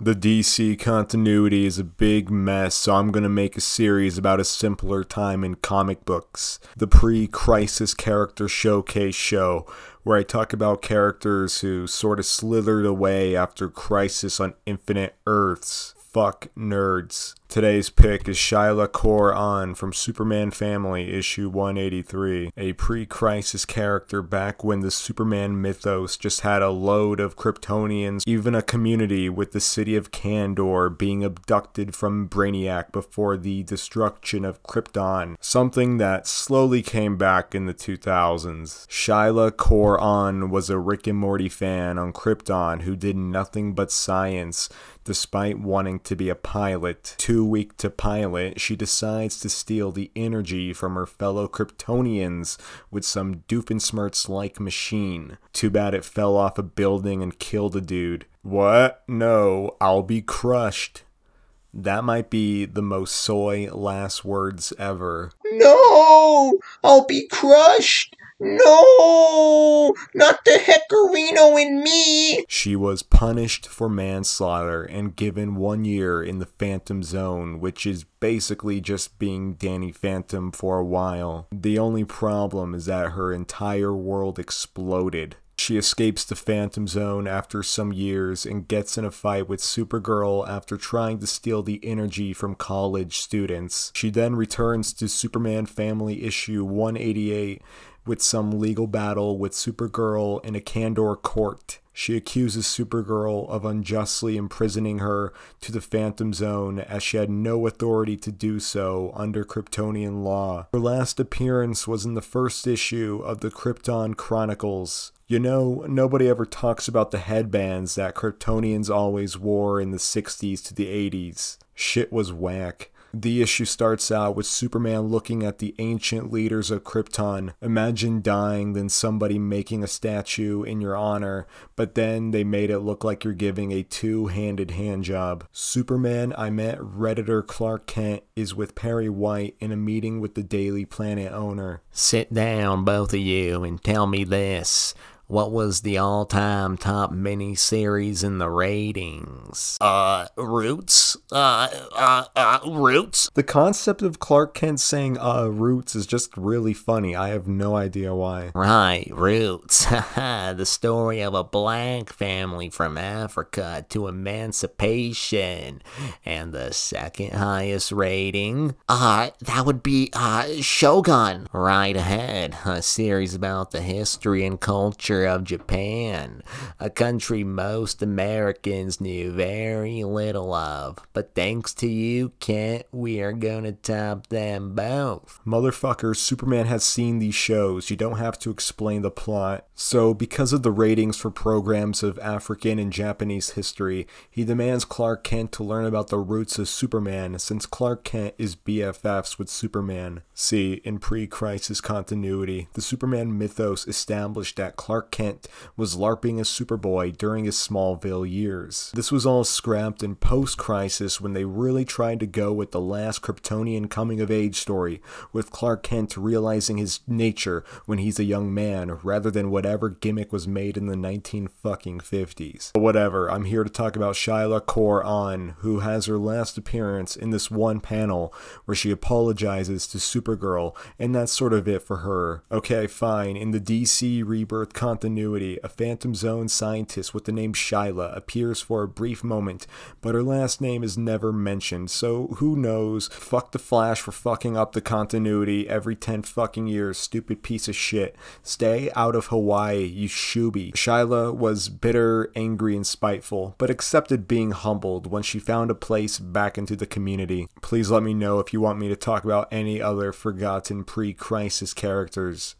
The DC continuity is a big mess, so I'm gonna make a series about a simpler time in comic books. The pre-crisis character showcase show, where I talk about characters who sort of slithered away after Crisis on Infinite Earths. Fuck nerds. Today's pick is Shyla from Superman Family, issue 183. A pre-crisis character back when the Superman mythos just had a load of Kryptonians, even a community with the city of Kandor being abducted from Brainiac before the destruction of Krypton. Something that slowly came back in the 2000s. Shyla was a Rick and Morty fan on Krypton who did nothing but science. Despite wanting to be a pilot, too weak to pilot, she decides to steal the energy from her fellow Kryptonians with some Doofenshmirtz-like machine. Too bad it fell off a building and killed a dude. What? No, I'll be crushed. That might be the most soy last words ever. No! I'll be crushed! No! Not the Hecarino in me! She was punished for manslaughter and given 1 year in the Phantom Zone, which is basically just being Danny Phantom for a while. The only problem is that her entire world exploded. She escapes the Phantom Zone after some years and gets in a fight with Supergirl after trying to steal the energy from college students. She then returns to Superman Family issue 188 with some legal battle with Supergirl in a Kandor court. She accuses Supergirl of unjustly imprisoning her to the Phantom Zone as she had no authority to do so under Kryptonian law. Her last appearance was in the first issue of the Krypton Chronicles. You know, nobody ever talks about the headbands that Kryptonians always wore in the 60s to the 80s. Shit was whack. The issue starts out with Superman looking at the ancient leaders of Krypton. Imagine dying, then somebody making a statue in your honor, but then they made it look like you're giving a two-handed handjob. Superman I met Redditor Clark Kent is with Perry White in a meeting with the Daily Planet owner. Sit down, both of you, and tell me this. What was the all-time top miniseries in the ratings? Roots? Roots? The concept of Clark Kent saying, Roots is just really funny. I have no idea why. Right, Roots. The story of a black family from Africa to emancipation. And the second highest rating? That would be, Shogun. Right ahead. A series about the history and culture of Japan, a country most Americans knew very little of, but thanks to you, Kent, we are gonna top them both. Motherfucker, Superman has seen these shows. You don't have to explain the plot. So, because of the ratings for programs of African and Japanese history, he demands Clark Kent to learn about the roots of Superman, since Clark Kent is BFFs with Superman. See, in pre-crisis continuity, the Superman mythos established that Clark Kent was LARPing as Superboy during his Smallville years. This was all scrapped in post-crisis when they really tried to go with the last Kryptonian coming-of-age story, with Clark Kent realizing his nature when he's a young man, rather than whatever gimmick was made in the 1950s. But whatever, I'm here to talk about Shyla who has her last appearance in this one panel where she apologizes to Supergirl, and that's sort of it for her. Okay, fine, in the DC Rebirth continuity, a Phantom Zone scientist with the name Shyla appears for a brief moment, but her last name is never mentioned, so who knows? Fuck the Flash for fucking up the continuity every 10 fucking years, stupid piece of shit. Stay out of Hawaii, you shooby. Shyla was bitter, angry, and spiteful, but accepted being humbled when she found a place back into the community. Please let me know if you want me to talk about any other forgotten pre-crisis characters.